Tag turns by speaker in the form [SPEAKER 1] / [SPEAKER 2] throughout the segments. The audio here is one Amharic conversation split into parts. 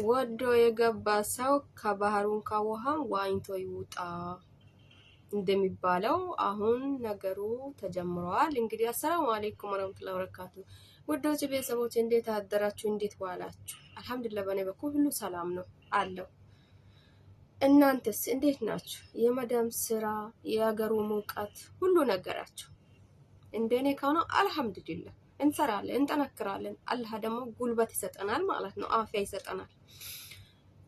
[SPEAKER 1] ወዶ የገባ ሰው ከባህሩን ከውሃም ዋኝቶ ይውጣ እንደሚባለው አሁን ነገሩ ተጀምሯል። እንግዲህ አሰላሙ አለይኩም ወራህመቱላሂ ወበረካቱ። ወዶች ቤተሰቦች እንዴት አደራችሁ? እንዴት ዋላችሁ? አልሐምዱሊላህ በኔ በኩል ሁሉ ሰላም ነው አለው። እናንተስ እንዴት ናችሁ? የመዳም ስራ፣ የሀገሩ ሙቀት ሁሉ ነገራችሁ እንደኔ ከሆነ አልሐምዱሊላህ እንሰራለን፣ እንጠነክራለን። አላህ ደግሞ ጉልበት ይሰጠናል ማለት ነው፣ አፍያ ይሰጠናል።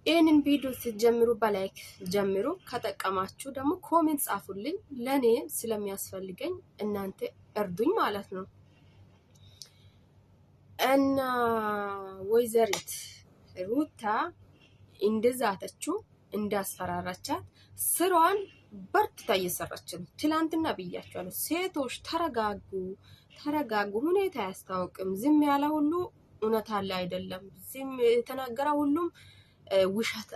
[SPEAKER 1] ይህንን ቪዲዮ ስትጀምሩ በላይክ ጀምሩ። ከጠቀማችሁ ደግሞ ኮሜንት ጻፉልኝ፣ ለኔ ስለሚያስፈልገኝ እናንተ እርዱኝ ማለት ነው። እና ወይዘሪት ሩታ እንደዛተችው እንዳስፈራራቻት ስራዋን በርትታ እየሰራች ነው። ትላንትና ብያቸዋለሁ፣ ሴቶች ተረጋጉ፣ ተረጋጉ። ሁኔታ አያስታውቅም። ዝም ያለ ሁሉ እውነት አለ አይደለም። ዝም የተናገረ ሁሉም ውሸት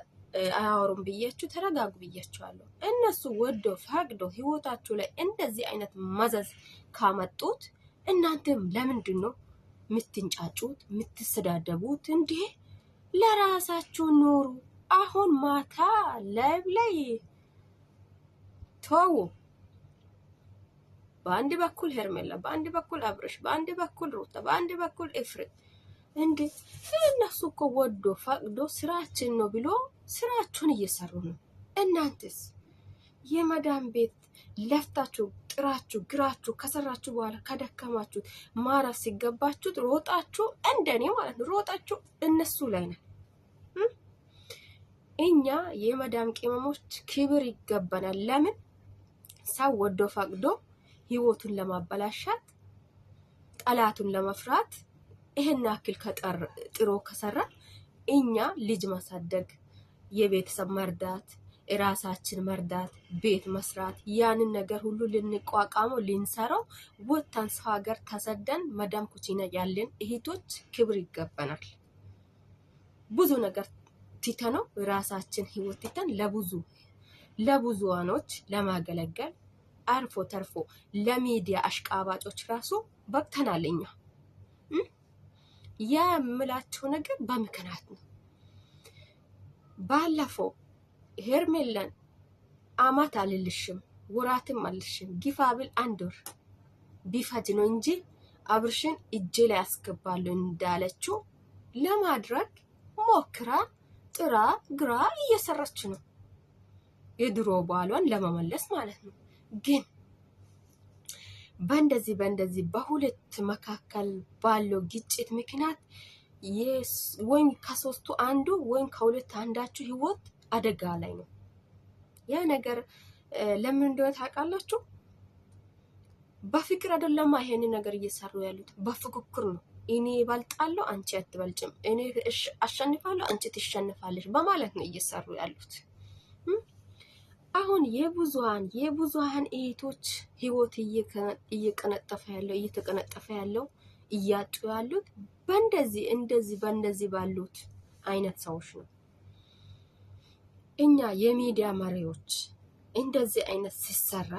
[SPEAKER 1] አያወሩም ብያችሁ ተረጋጉ ብያችኋለሁ። እነሱ ወዶ ፈቅዶ ህይወታችሁ ላይ እንደዚህ አይነት መዘዝ ካመጡት እናንተም ለምንድን ነው የምትንጫጩት የምትሰዳደቡት? እንዴ ለራሳችሁ ኖሩ። አሁን ማታ ላይቭ ላይ ተው። በአንድ በኩል ሄርሜላ፣ በአንድ በኩል አብርሽ፣ በአንድ በኩል ሩታ፣ በአንድ በኩል ኤፍሬም። እንዴ እነሱ እኮ ወዶ ፈቅዶ ስራችን ነው ብሎ ስራችሁን እየሰሩ ነው። እናንተስ የመዳም ቤት ለፍታችሁ ጥራችሁ ግራችሁ ከሰራችሁ በኋላ ከደከማችሁ ማራስ ሲገባችሁ ሮጣችሁ፣ እንደኔ ማለት ነው ሮጣችሁ እነሱ ላይ ነው። እኛ የመዳም ቅመሞች ክብር ይገባናል። ለምን ሰው ወዶ ፈቅዶ ህይወቱን ለማበላሻት ጠላቱን ለመፍራት ይሄን አክል ጥሮ ከሰራ እኛ ልጅ ማሳደግ፣ የቤተሰብ መርዳት፣ ራሳችን መርዳት፣ ቤት መስራት፣ ያንን ነገር ሁሉ ልንቋቋመው ልንሰራው ወጥተን ሰው ሀገር ተሰደን መዳም ኩቺና ያለን እህቶች ክብር ይገባናል። ብዙ ነገር ትተነው ራሳችን ህይወት ትተን ለብዙዋኖች ለማገለገል አርፎ ተርፎ ለሚዲያ አሽቃባጮች ራሱ በቅተናል። እኛ የምላቸው ነገር በምክንያት ነው። ባለፈው ሄርሜላን አማት አልልሽም ወራትም አልልሽም ግፋ ብል 1 ወር ቢፈጅ ነው እንጂ አብርሽን እጄ ላይ ያስገባለሁ እንዳለችው ለማድረግ ሞክራ ጥራ ግራ እየሰራች ነው፣ የድሮ ባሏን ለመመለስ ማለት ነው። ግን በእንደዚህ በሁለት መካከል ባለው ግጭት ምክንያት ወይም ከሶስቱ አንዱ ወይም ከሁለት አንዳችሁ ህይወት አደጋ ላይ ነው። ያ ነገር ለምን እንደሆነ ታውቃላችሁ? በፍቅር አይደለም ይሄን ነገር እየሰሩ ያሉት፣ በፍክክር ነው። እኔ እበልጣለሁ አንቺ አትበልጭም፣ እኔ አሸንፋለሁ አንቺ ትሸንፋለሽ በማለት ነው እየሰሩ ያሉት። አሁን የብዙሃን እህቶች ህይወት እየተቀነጠፈ ያለው እያጡ ያሉት በእንደዚህ ባሉት አይነት ሰዎች ነው። እኛ የሚዲያ መሪዎች እንደዚህ አይነት ሲሰራ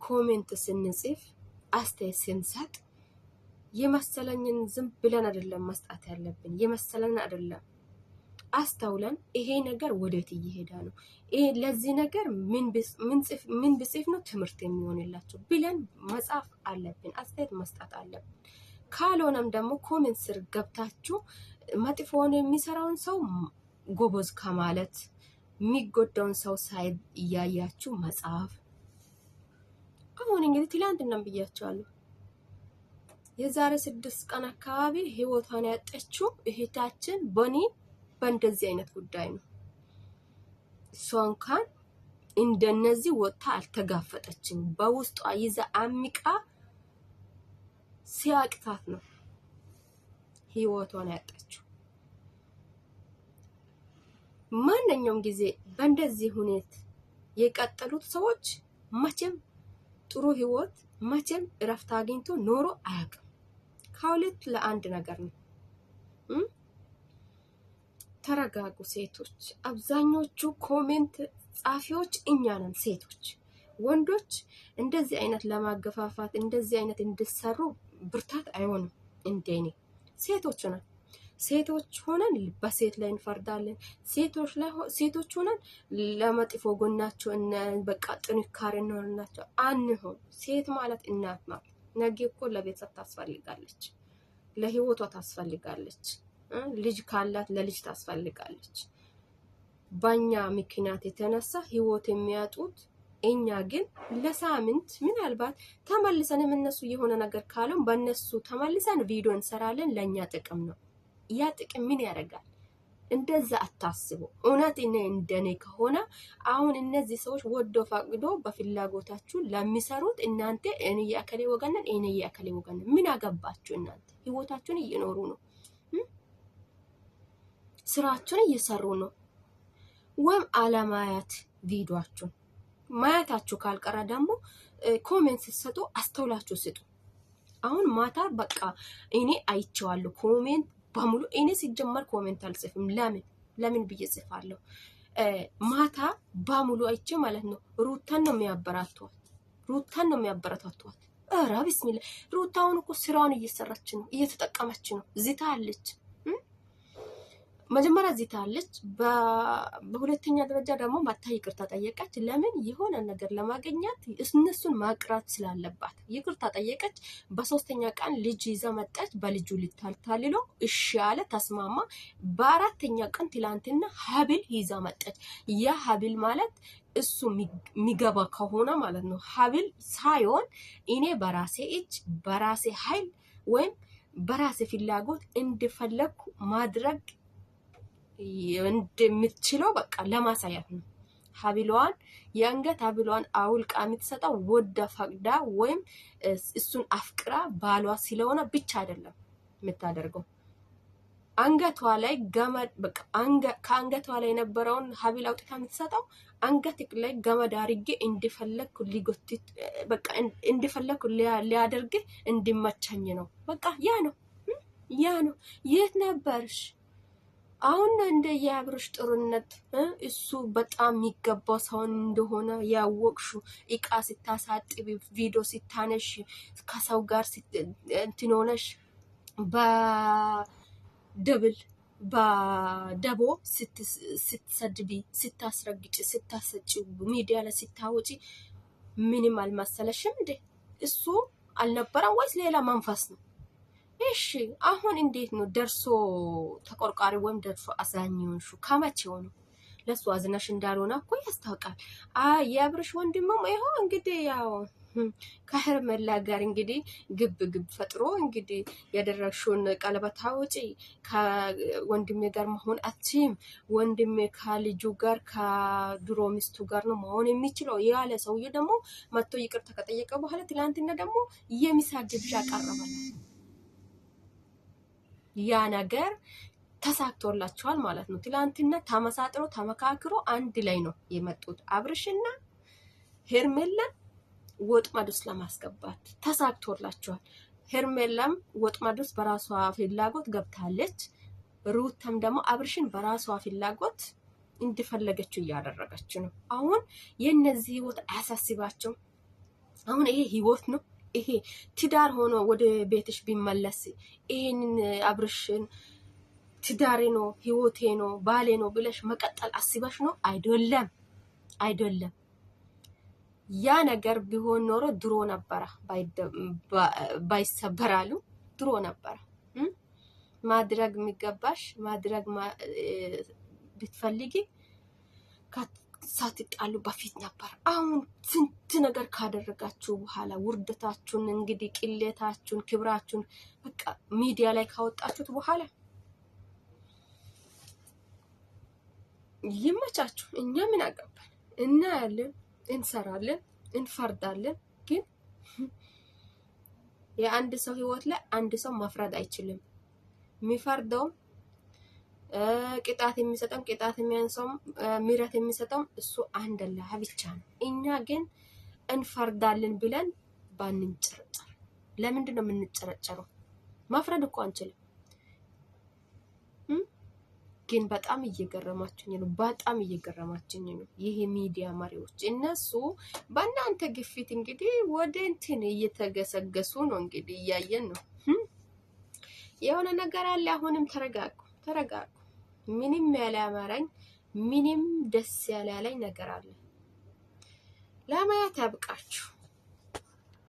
[SPEAKER 1] ኮሜንት ስንጽፍ አስተያየት ስንሰጥ የመሰለኝን ዝም ብለን አይደለም መስጣት ያለብን፣ የመሰለን አይደለም አስተውለን ይሄ ነገር ወዴት እየሄደ ነው፣ ለዚህ ነገር ምን ብጽፍ ነው ትምህርት የሚሆንላቸው ብለን መጻፍ አለብን፣ አስተያየት መስጠት አለብን። ካልሆነም ደግሞ ኮሜንት ስር ገብታችሁ መጥፎውን የሚሰራውን ሰው ጎበዝ ከማለት የሚጎዳውን ሰው ሳይድ እያያችሁ መጻፍ። አሁን እንግዲህ ትላንትና ብያቸዋለሁ፣ የዛሬ 6 ቀን አካባቢ ህይወቷን ያጠችው እህታችን በእንደዚህ አይነት ጉዳይ ነው። እሷ እንኳን እንደነዚህ ወጥታ አልተጋፈጠችም። በውስጧ ይዛ አሚቃ ሲያቅታት ነው ህይወቷን ያጣችው። ማንኛውም ጊዜ በእንደዚህ ሁኔታ የቀጠሉት ሰዎች መቼም ጥሩ ህይወት መቼም እረፍት አግኝቶ ኖሮ አያውቅም። ከሁለት ለአንድ ነገር ነው። ተረጋጉ ሴቶች። አብዛኞቹ ኮሜንት ጻፊዎች እኛ ነን ሴቶች። ወንዶች እንደዚህ አይነት ለማገፋፋት እንደዚህ አይነት እንድሰሩ ብርታት አይሆንም። እንደኔ ሴቶች ነን። ሴቶች ሆነን በሴት ላይ እንፈርዳለን። ሴቶች ሆነን ለመጥፎ ጎናቸው በቃ ጥንካሬ እንሆንላቸው አንሆን። ሴት ማለት እናት ናት። ነገ እኮ ለቤተሰብ ታስፈልጋለች፣ ለህይወቷ ታስፈልጋለች። ልጅ ካላት ለልጅ ታስፈልጋለች። በኛ ምክንያት የተነሳ ህይወት የሚያጡት እኛ ግን ለሳምንት ምናልባት ተመልሰን እነሱ የሆነ ነገር ካሉን በእነሱ ተመልሰን ቪዲዮ እንሰራለን። ለኛ ጥቅም ነው። ያ ጥቅም ምን ያደርጋል? እንደዛ አታስቡ። እውነት እንደኔ ከሆነ አሁን እነዚህ ሰዎች ወዶ ፈቅዶ በፍላጎታችሁ ለሚሰሩት እናንተ እኔ የአከሌ ወገን ነኝ እኔ የአከሌ ወገን ነኝ ምን አገባችሁ? እናንተ ህይወታችሁን እየኖሩ ነው፣ ስራችሁን እየሰሩ ነው። ወይም አለማያት ቪዲዮአችሁን ማየታችሁ ካልቀረ ደግሞ ኮሜንት ስትሰጡ አስተውላችሁ ስጡ። አሁን ማታ በቃ እኔ አይቼዋለሁ ኮሜንት በሙሉ። እኔ ሲጀመር ኮሜንት አልጽፍም። ለምን ብዬ ጽፋለሁ? ማታ በሙሉ አይቼ ማለት ነው ሩታን ነው የሚያበረታቷት። ኧረ ቢስሚላ ሩታ አሁን እኮ ስራውን እየሰራች ነው፣ እየተጠቀመች ነው። ዝታ አለች፣ መጀመሪያ ዝታ አለች። በሁለተኛ ደረጃ ደግሞ ማታ ይቅርታ ጠየቀች። ለምን? የሆነ ነገር ለማግኘት እነሱን ማቅራት ስላለባት ይቅርታ ጠየቀች። በሶስተኛ ቀን ልጅ ይዛ መጣች። በልጁ ልታልታልሎ እሺ አለ፣ ተስማማ። በአራተኛ ቀን ትላንትና ሀብል ይዛ መጣች። ያ ሀብል ማለት እሱ የሚገባ ከሆነ ማለት ነው ሀብል ሳይሆን እኔ በራሴ እጅ በራሴ ኃይል ወይም በራሴ ፍላጎት እንደፈለኩ ማድረግ እንደምትችለው በቃ ለማሳየት ነው። ሀብሏን የአንገት ሀብሏን አውልቃ የምትሰጠው ወደ ፈቅዳ ወይም እሱን አፍቅራ ባሏ ስለሆነ ብቻ አይደለም የምታደርገው። አንገቷ ላይ ገመድ በቃ ከአንገቷ ላይ የነበረውን ሀብል አውጥታ የምትሰጠው አንገት ላይ ገመድ አድርጌ እንዲፈለኩ ሊጎትት በቃ እንዲፈለኩ ሊያደርግ እንዲመቸኝ ነው። በቃ ያ ነው። የት ነበርሽ? አሁን እንደ የአብርሽ ጥሩነት እሱ በጣም የሚገባው ሰውን እንደሆነ ያወቅሹ፣ እቃ ስታሳጥቢ፣ ቪዲዮ ስታነሽ፣ ከሰው ጋር እንትን ሆነሽ በደቦ ስትሰድቢ፣ ስታስረግጭ፣ ስታሰጭ፣ ሚዲያ ላይ ስታወጪ ምንም አልመሰለሽም እንዴ? እሱ አልነበረም ወይስ ሌላ መንፈስ ነው? እሺ አሁን እንዴት ነው ደርሶ ተቆርቋሪ ወይም ደርሶ አዛኝ ሆንሹ? ከመቼ ሆኖ? ለሱ አዝነሽ እንዳልሆነ እኮ ያስታውቃል። የአብርሽ ወንድምም ይኸው እንግዲህ ያው ከሄርሜላ ጋር እንግዲህ ግብ ፈጥሮ እንግዲህ ያደረግሽውን ቀለበት አውጪ፣ ከወንድሜ ጋር መሆን አትችይም፣ ወንድሜ ከልጁ ጋር ከድሮ ሚስቱ ጋር ነው መሆን የሚችለው ያለ ሰውዬ ደግሞ መጥቶ ይቅርታ ከጠየቀ በኋላ ትላንትና ደግሞ የሚሳ ግብዣ ቀረበላል። ያ ነገር ተሳክቶላቸዋል ማለት ነው። ትላንትና ተመሳጥሮ ተመካክሮ አንድ ላይ ነው የመጡት አብርሽና ሄርሜላ ወጥመድ ውስጥ ለማስገባት ተሳክቶላቸዋል። ሄርሜላም ወጥመድ ውስጥ በራሷ ፍላጎት ገብታለች። ሩታም ደግሞ አብርሽን በራሷ ፍላጎት እንደፈለገችው እያደረገች ነው። አሁን የነዚህ ህይወት አያሳስባቸው። አሁን ይሄ ህይወት ነው። ይሄ ትዳር ሆኖ ወደ ቤትሽ ቢመለስ ይሄንን አብርሽን ትዳሬ ነው ህይወቴ ነው ባሌ ነው ብለሽ መቀጠል አስበሽ ነው? አይደለም። ያ ነገር ቢሆን ኖሮ ድሮ ነበረ፣ ባይሰበራሉ ድሮ ነበረ። ማድረግ የሚገባሽ ማድረግ ብትፈልጊ ሳትጣሉ በፊት ነበር። አሁን ስንት ነገር ካደረጋችሁ በኋላ ውርደታችሁን እንግዲህ ቅሌታችሁን ክብራችሁን በቃ ሚዲያ ላይ ካወጣችሁት በኋላ ይመቻችሁ። እኛ ምን አገባን? እናያለን፣ እንሰራለን፣ እንፈርዳለን። ግን የአንድ ሰው ህይወት ላይ አንድ ሰው መፍረድ አይችልም። የሚፈርደው ቅጣት የሚሰጠው ቅጣት የሚያንሰው ምሕረት የሚሰጠው እሱ አንድ አላህ ብቻ ነው። እኛ ግን እንፈርዳለን ብለን ባንንጨረጨር። ለምንድን ነው የምንጨረጨረው? መፍረድ እኮ አንችልም። ግን በጣም እየገረማችኝ ነው ይሄ ሚዲያ መሪዎች። እነሱ በእናንተ ግፊት እንግዲህ ወደ እንትን እየተገሰገሱ ነው። እንግዲህ እያየን ነው። የሆነ ነገር አለ። አሁንም ተረጋጉ፣ ተረጋጉ። ምንም ያላማረኝ ምንም ደስ ያላለኝ ነገር አለ። ለማየት ያብቃችሁ።